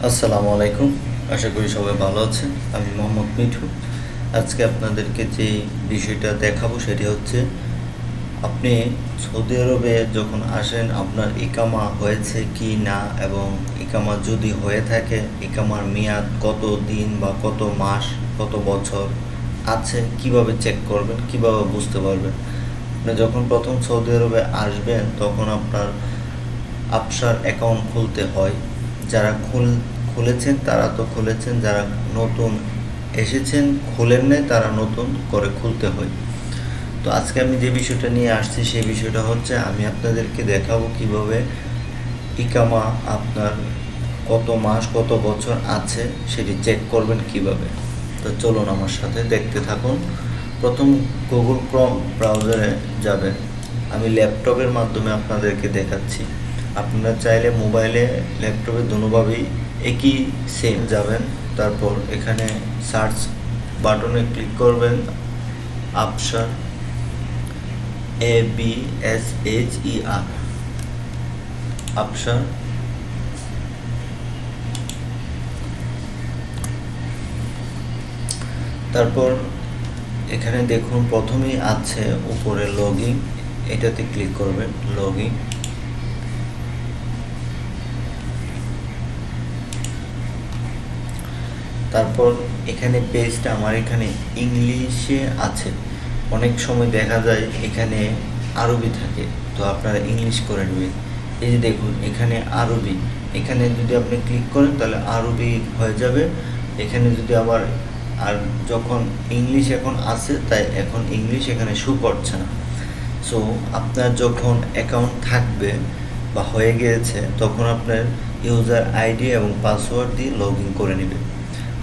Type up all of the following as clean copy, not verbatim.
আসসালামু আলাইকুম। আশা করি সবাই ভালো আছেন। আমি মোহাম্মদ মিঠু। আজকে আপনাদেরকে যে বিষয়টা দেখাবো সেটি হচ্ছে, আপনি সৌদি আরবে যখন আসেন আপনার ইকামা হয়েছে কি না, এবং ইকামা যদি হয়ে থাকে ইকামার মেয়াদ কত দিন বা কত মাস, কত বছর আছে, কিভাবে চেক করবেন, কিভাবে বুঝতে পারবেন। আপনি যখন প্রথম সৌদি আরবে আসবেন তখন আপনার আপসার অ্যাকাউন্ট খুলতে হয়। যারা খুলেছেন তারা তো খুলেছেন, যারা নতুন এসেছেন খুলেন নাই তারা নতুন করে খুলতে হয়। তো আজকে আমি যে বিষয়টা নিয়ে আসছি সেই বিষয়টা হচ্ছে, আমি আপনাদেরকে দেখাবো কিভাবে ইকামা আপনার কত মাস কত বছর আছে সেটি চেক করবেন কিভাবে। তো চলুন আমার সাথে দেখতে থাকুন। প্রথম গুগল ক্রোম ব্রাউজারে যাবেন। আমি ল্যাপটপের মাধ্যমে আপনাদেরকে দেখাচ্ছি। আপনারা চাইলে মোবাইলে ল্যাপটপে দুটোভাবেই একই সেম যাবেন। তারপর এখানে সার্চ বাটনে ক্লিক করবেন, আপসার, ABSHER, আপসার। তারপর এখানে দেখুন প্রথমেই আছে উপরে লগইন, এটাতে ক্লিক করবেন, লগইন। তারপর এখানে পেজটা আমার এখানে ইংলিশে আছে। অনেক সময় দেখা যায় এখানে আরবি থাকে, তো আপনারা ইংলিশ করে নেবেন। এই যে দেখুন এখানে আরবি, এখানে যদি আপনি ক্লিক করেন তাহলে আরবি হয়ে যাবে। এখানে যদি আবার আর যখন ইংলিশ এখন আছে তাই এখন ইংলিশ এখানে শো করছে না। সো আপনার যখন অ্যাকাউন্ট থাকবে বা হয়ে গিয়েছে তখন আপনার ইউজার আইডি এবং পাসওয়ার্ড দিয়ে লগ ইন করে নেবেন।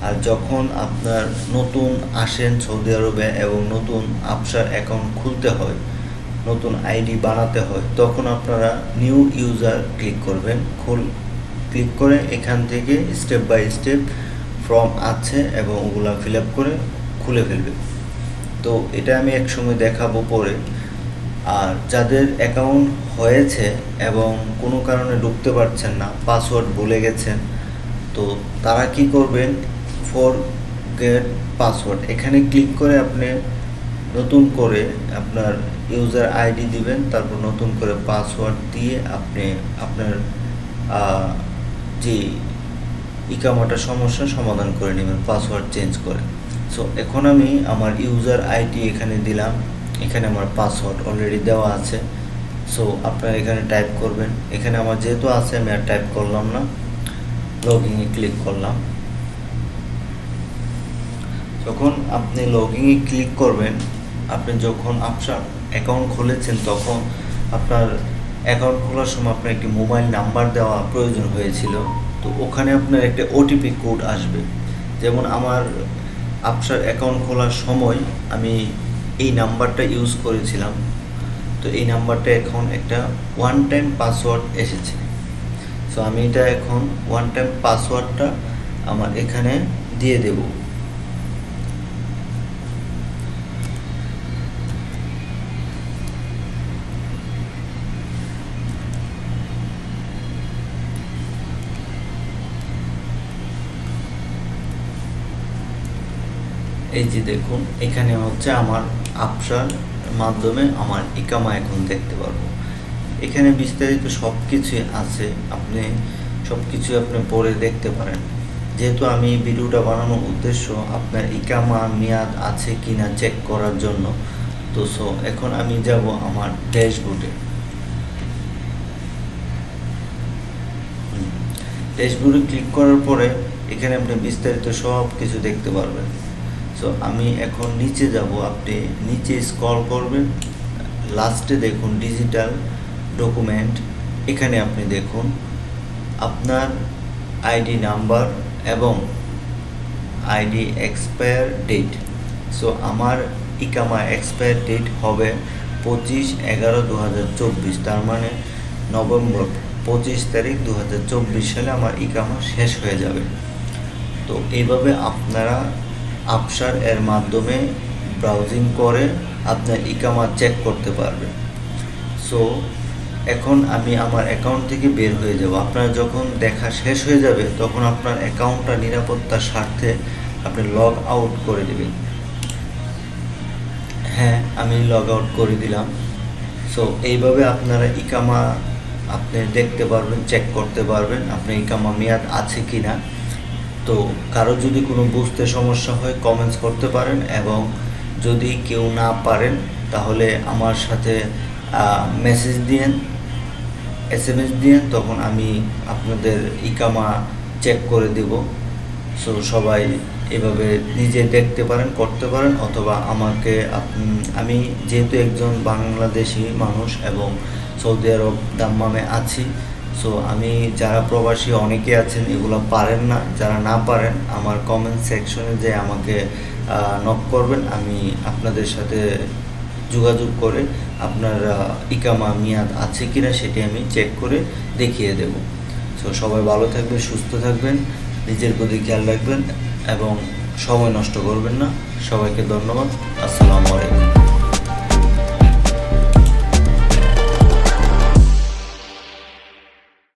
আর যখন আপনার নতুন আসেন সৌদি আরবে এবং নতুন আপসার অ্যাকাউন্ট খুলতে হয়, নতুন আইডি বানাতে হয়, তখন আপনারা নিউ ইউজার ক্লিক করবেন। ক্লিক করে এখান থেকে স্টেপ বাই স্টেপ ফর্ম আছে এবং ওগুলো ফিল আপ করে খুলে ফেলবে। তো এটা আমি একসময় দেখাবো পরে। আর যাদের অ্যাকাউন্ট হয়েছে এবং কোনো কারণে ঢুকতে পারছেন না, পাসওয়ার্ড ভুলে গেছেন, তো তারা কি করবেন, ফরগেট পাসওয়ার্ড এখানে ক্লিক করে আপনি নতুন করে আপনার ইউজার আইডি দিবেন, তারপর নতুন করে পাসওয়ার্ড দিয়ে আপনি আপনার যে ইকামাটা সমস্যা সমাধান করে নেবেন পাসওয়ার্ড চেঞ্জ করে। সো এখন আমি আমার ইউজার আইডি এখানে দিলাম, এখানে আমার পাসওয়ার্ড অলরেডি দেওয়া আছে। সো আপনারা এখানে টাইপ করবেন। এখানে আমার যেহেতু আছে আমি আর টাইপ করলাম না, লগইনে ক্লিক করলাম। যখন আপনি লগইনে ক্লিক করবেন, আপনি যখন আপনার অ্যাকাউন্ট খুলেছেন তখন আপনার অ্যাকাউন্ট খোলার সময় আপনার একটি মোবাইল নাম্বার দেওয়া প্রয়োজন হয়েছিল। তো ওখানে আপনার একটা ওটিপি কোড আসবে। যেমন আমার আপনার অ্যাকাউন্ট খোলার সময় আমি এই নাম্বারটা ইউজ করেছিলাম। তো এই নাম্বারটা এখন একটা ওয়ান টাইম পাসওয়ার্ড এসেছে। সো আমি এটা এখন ওয়ান টাইম পাসওয়ার্ডটা আমার এখানে দিয়ে দেব। এই যে দেখুন এখানে হচ্ছে আমার আপসার মাধ্যমে আমার ইকামা এখন দেখতে পারবো। এখানে বিস্তারিত সব কিছুই আছে, আপনি সব কিছু আপনি পড়ে দেখতে পারেন। যেহেতু আমি ভিডিওটা বানানোর উদ্দেশ্য আপনার ইকামা মেয়াদ আছে কিনা চেক করার জন্য। তো সো এখন আমি যাব আমার ড্যাশবোর্ডে। ড্যাশবোর্ডে ক্লিক করার পরে এখানে আপনি বিস্তারিত সব কিছু দেখতে পারবেন। সো আমি এখন নিচে যাব, আপনি নিচে স্ক্রল করবেন, লাস্টে দেখুন ডিজিটাল ডকুমেন্ট। এখানে আপনি দেখুন আপনার আইডি নাম্বার এবং আইডি এক্সপায়ার ডেট। সো আমার ইকামা এক্সপায়ার ডেট হবে 25/11/2024, তার মানে নভেম্বর 25 তারিখ 2024 সালে আমার ইকামা শেষ হয়ে যাবে। তো এইভাবে আপনারা আপসার এর মাধ্যমে ব্রাউজিং করে আপনার ইকামা চেক করতে পারবেন। সো এখন আমি আমার অ্যাকাউন্ট থেকে বের হয়ে যাব। আপনার যখন দেখা শেষ হয়ে যাবে তখন আপনার অ্যাকাউন্টটা নিরাপত্তার স্বার্থে আপনি লগ আউট করে দেবেন। হ্যাঁ, আমি লগ আউট করে দিলাম। সো এইভাবে আপনারা ইকামা আপনি দেখতে পারবেন, চেক করতে পারবেন আপনার ইকামা মেয়াদ আছে কি না। তো কারো যদি কোনো বুঝতে সমস্যা হয় কমেন্টস করতে পারেন, এবং যদি কেউ না পারেন তাহলে আমার সাথে মেসেজ দিয়েন, SMS দিয়েন, তখন আমি আপনাদের ইকামা চেক করে দেব। সো সবাই এভাবে নিজে দেখতে পারেন, করতে পারেন, অথবা আমাকে আমি যেহেতু একজন বাংলাদেশি মানুষ এবং সৌদি আরব দাম্মামে আছি, সো আমি যারা প্রবাসী অনেকে আছেন এগুলো পারেন না, যারা না পারেন আমার কমেন্ট সেকশনে যে আমাকে নক করবেন, আমি আপনাদের সাথে যোগাযোগ করে আপনার ইকামা মেয়াদ আছে কিনা সেটি আমি চেক করে দেখিয়ে দেব। সো সবাই ভালো থাকবেন, সুস্থ থাকবেন, নিজের প্রতি খেয়াল রাখবেন এবং সময় নষ্ট করবেন না। সবাইকে ধন্যবাদ। আসসালামু আলাইকুম।